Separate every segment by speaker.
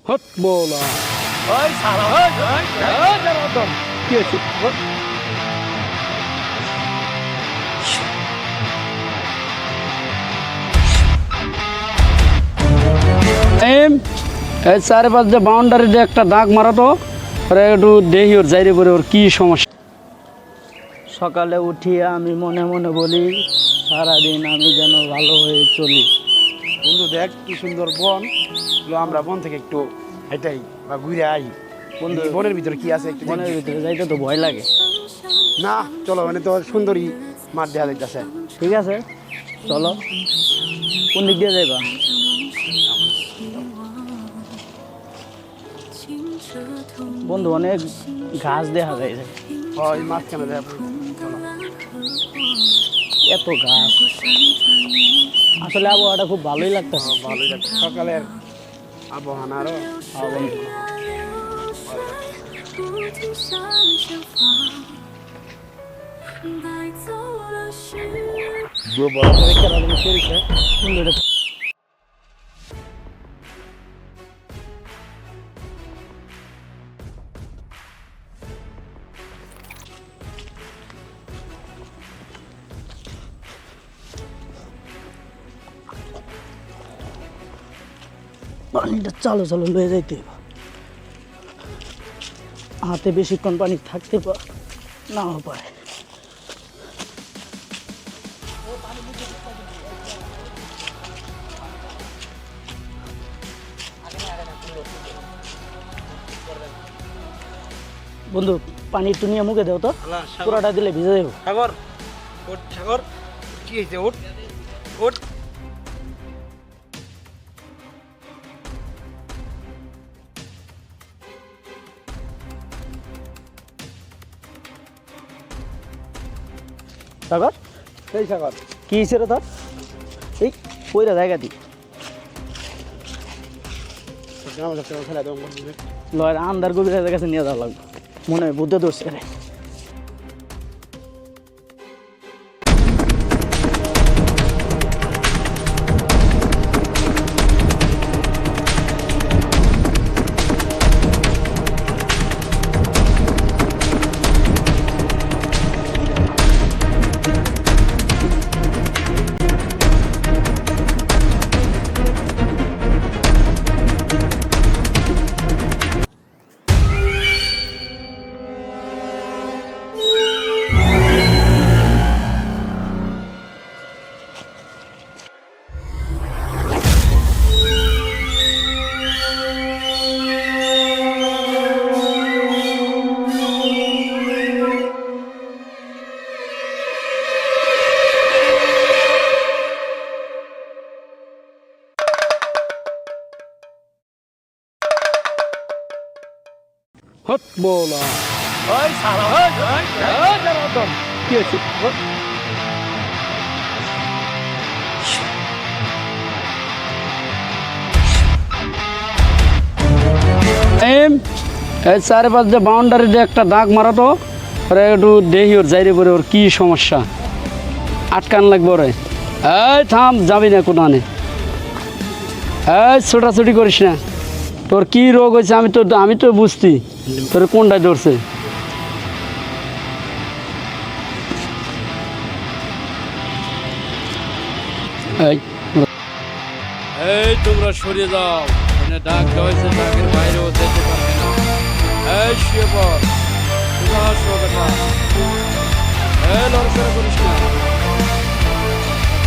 Speaker 1: Hot বলা
Speaker 2: ওই সারা
Speaker 1: কি হয়েছে এই চারিপাশ যে বাউন্ডারি যে একটা দাগ মারাতো ওরা একটু দেহি ওর যাইরে পরে ওর কি সমস্যা। সকালে উঠিয়ে আমি মনে মনে বলি সারাদিন আমি যেন ভালো হয়ে চলি।
Speaker 2: বন্ধু দেখ কি সুন্দর বন, আমরা বন থেকে একটু হেঁটাই বা ঘুরে আই।
Speaker 1: বন্ধু
Speaker 2: বনের ভিতরে কি আছে একটু
Speaker 1: মনের
Speaker 2: দেখি।
Speaker 1: ভিতরে যাইতে তো ভয় লাগে।
Speaker 2: না চলো, মানে তো সুন্দরী মাঠ দেখা যাইতেছে।
Speaker 1: ঠিক আছে চলো, কোন দিক দিয়ে যাইবা? বন্ধু অনেক ঘাস দেখা যায় রে।
Speaker 2: ওই মাঝখানে দেখা চলো।
Speaker 1: এত ঘাস, আসলে আবহাওয়াটা খুব ভালোই লাগতেছে।
Speaker 2: ভালোই লাগছে সকালের আবহাওয়া আরো।
Speaker 1: বন্ধু বন্ধু, এটা পানিটা চালো চালো লয়ে যাইতে হইব। হাতে বেশিক্ষণ পানি থাকতে নাও পারে। বন্ধু পানি একটু নিয়ে মুখে দেও তো, পুরাটা দিলে ভিজে যাবো।
Speaker 2: সাগর ওঠ, সাগর কি হয়েছে? ওঠ ওঠ।
Speaker 1: সাগর
Speaker 2: সেই সাগর
Speaker 1: কি হয়েছে রে তোর? এই পয়রা জায়গা দি
Speaker 2: খেলা দেবো।
Speaker 1: লয়ের আন্দার গভীরের কাছে নিয়ে যাওয়া লাগবে, মনে হয় বুদ্ধ ধরছে রে। হট বলা
Speaker 2: ওই সারা
Speaker 1: কি হয়েছে? এই চারিপাশ যে বাউন্ডারি যে একটা দাগ মারাতো ওরা একটু দেহি ওর যাইরে পরে ওর কি সমস্যা। আটকান লাগবে ওরে। এই থাম, যাবি না কোনানে। এই ছোটাছুটি করিস না। তোর কি রোগ হয়েছে আমি তো বুঝতি তোর কোনটায় ধরছে।
Speaker 3: এই তোমরা সরে যাও, এখানে ডাক হয়েছে, ডাকের বাইরেও যেতে পারবে না। এই শুয়ে পড়, সোজা হাসো বেটা। এই লড়াচড়া করিস না।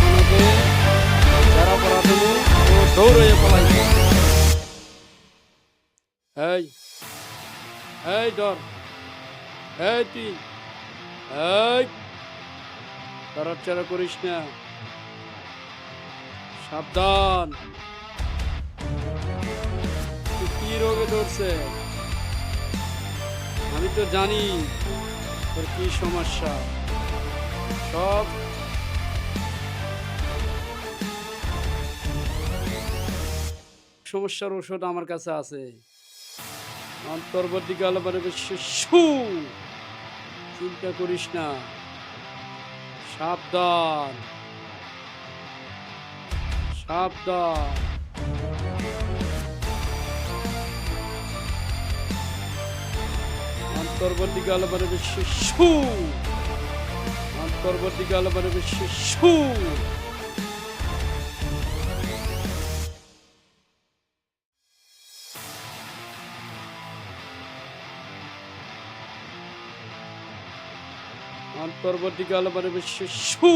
Speaker 3: আপনাকে যারা পড়া দেবো ও দৌড়ে পালাইবে। এই এই ডর, এই তুই এই লড়াচড়া করিস না, সাবধান। কি রোগে ধরছে আমি তো জানি তোর কি সমস্যা। সব সমস্যার ওষুধ আমার কাছে আছে। অন্তর্বর্তীকাল মানে চিন্তা করিস না, সাবধান সাবধান। অন্তর্বর্তীকাল মানে বিশ্ব সু অন্তর্বর্তীকাল মানে বিশ্ব সু অন্তর্বর্তীকাল মানে বিশ্ব সু